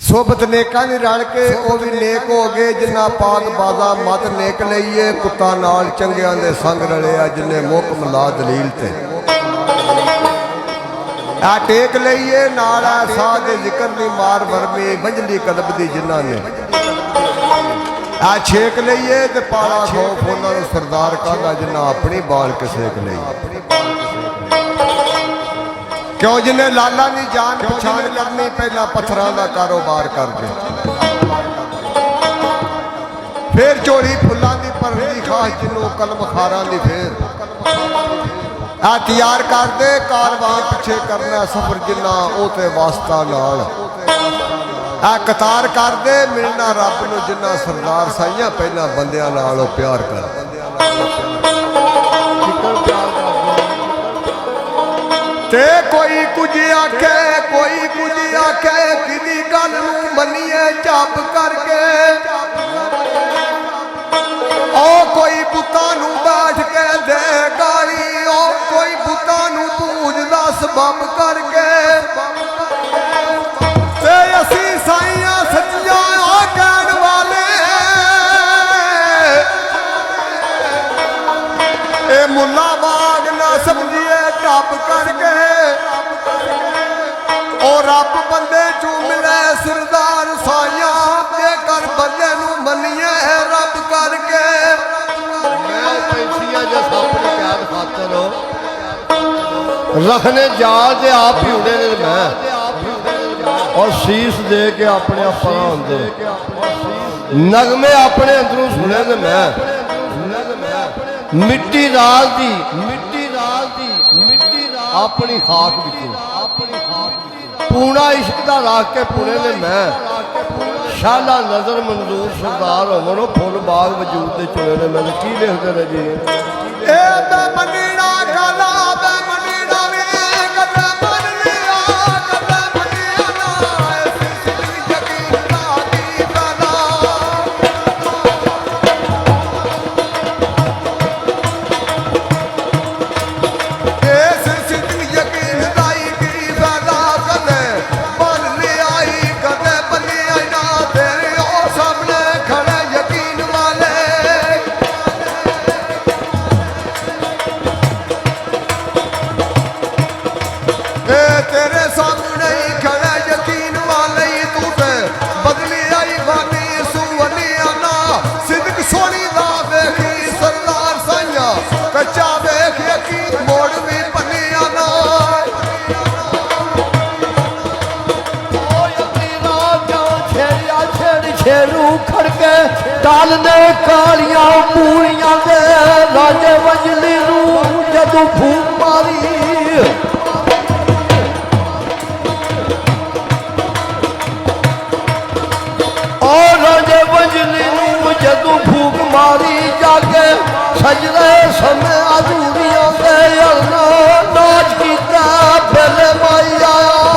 सोबत नेका नहीं रल के वो भी नेक हो गए जिन्ना पाक बाजा मत नेक लईए कुत्ता नाल चंगियां दे संग रलिया जिन्हें मुक मिला दलील ते आ टेक लईए नाल साह दे जिक्र दी मार वरमी वंजली कलब दी जिन्ना ने आ छेक लईए ते पाला खौफ उन्हां नूं सरदार कहंदा जिन्ना अपनी बाल के सेक लई क्यों जिन्हें लाला की जान पछाण करनी पहला पत्थरों का कारोबार कर दे फिर चोरी फुलों की भरनी खास जिन्हों कलम खारा की फिर आ तैयार कर दे कारवान पिछे करना सफर जिन्ना ओते वास्ता नाल आ कतार कर दे मिलना रब नूं जिन्ना सरदार साइयां पहला बंदियां नाल प्यार कर ते कोई कुछ आखे किदी गल नूं मन्नीए चप करके ओ कोई बुतां नूं बैठ के दे गाली ओ कोई बुतां नूं पूजदा सबब करके ते असी साइयां सच्चियां आ कहण वाले ए मुल्ला बाग ना समझिए टप करके और रब बंदे चू मिले सरदार साइया जेकर बंदे नू मन्निए रब करके रखने जा दे आप ही उड़े ने मैं और शीश दे के अपने आंदे नगमे अपने अंदरों सुने ने मैं मिट्टी राज दी अपनी खाक पूना इश्क का रख के पुणे ने मैं शाला नजर मंजूर सरदार होवो फुल बाग वजूद के चुने ने मैंने की लिखते ने जी काल ने कालियां मूलियां दे राजे वंजली नूं जदों फूक मारी और राजे वंजली नूं जदों फूक मारी जाके सजदे समय अधूरियां दे अरना नाच कीता बेले माई आया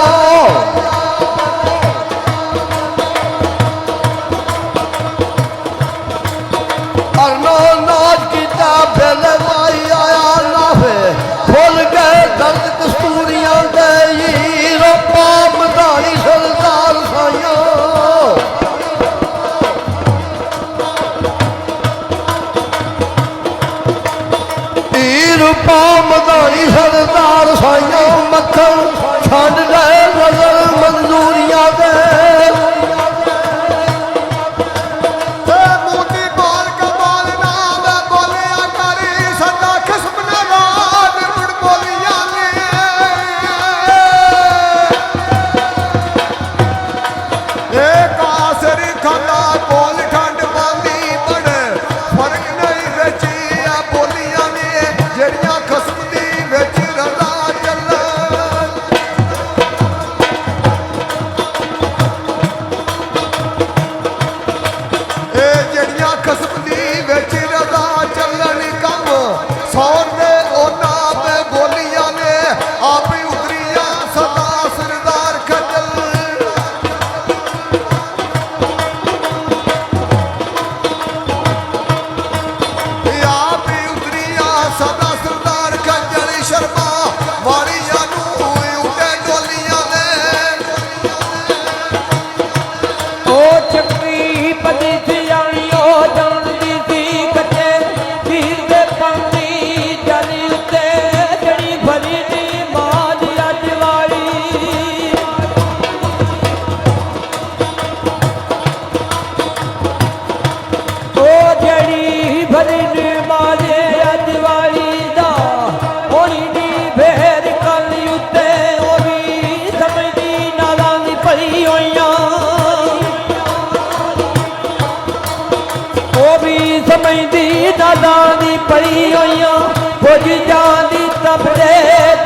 पड़ी होइयां फौज जांदी तपदे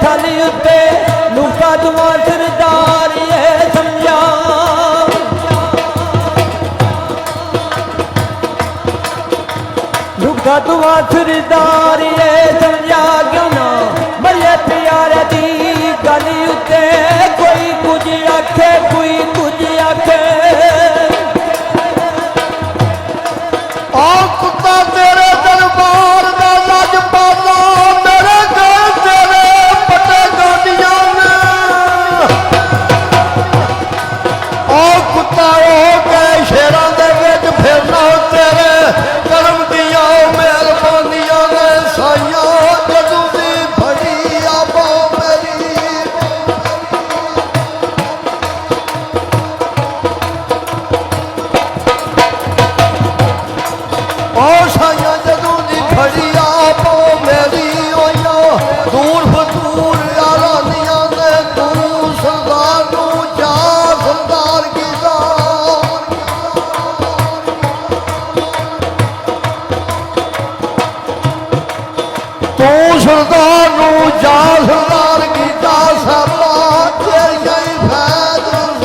थल उत्ते लुका तुमा सरदार ये समझा लुका तुमा सरदार ये समझा क्यों ना मरे प्यारे दी गल उत्ते कोई कुछ आखे कोई कुछ आखे कुत्ता तेरे दरबार का लज पाला मेरे घर तेरे पटे गाड़ियां ने कुत्ता हो के शेरां दे विच फिरना तेरे करम दियां मेहरबानियां ने साइयां जदों दी फड़ी आबो मेरी साइया जदों दी खड़ी आपो मेरी होइया दूर फतूर यारानियां ने तू सरदार नू जा सरदार की जा तू सरदार नू जा सरदार की जा साबा तेरियां ही फैज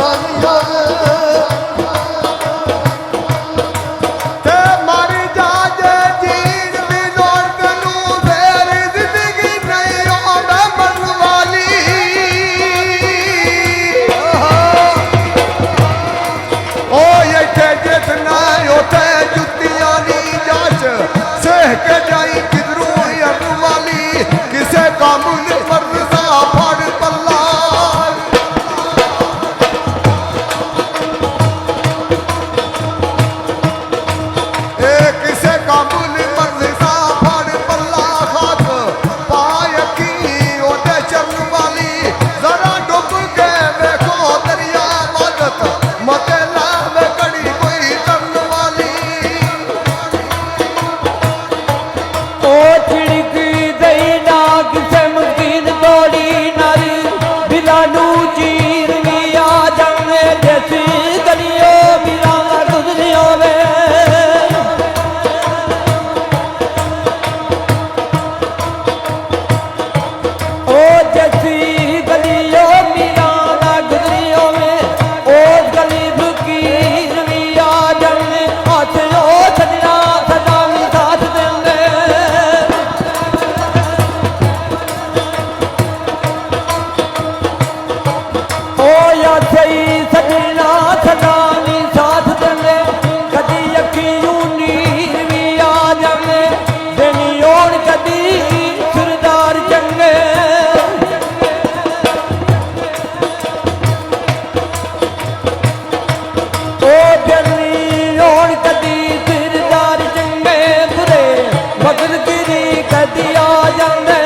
सानियां ने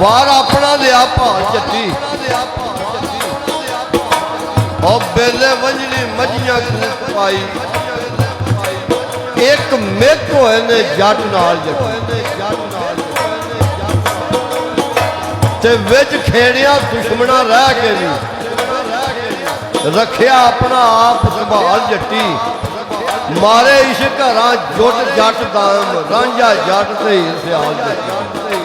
वार अपना लिया भाल चट्टी और बेले वंजली मजियां कूक पाई एक मिक होए ने जट नाल ते विच खेड़िया दुश्मना रह के भी रखिया अपना आप संभाल जट्टी मारे इस घरां जुट जट दाम रांझा जट ते सियाल जट्टी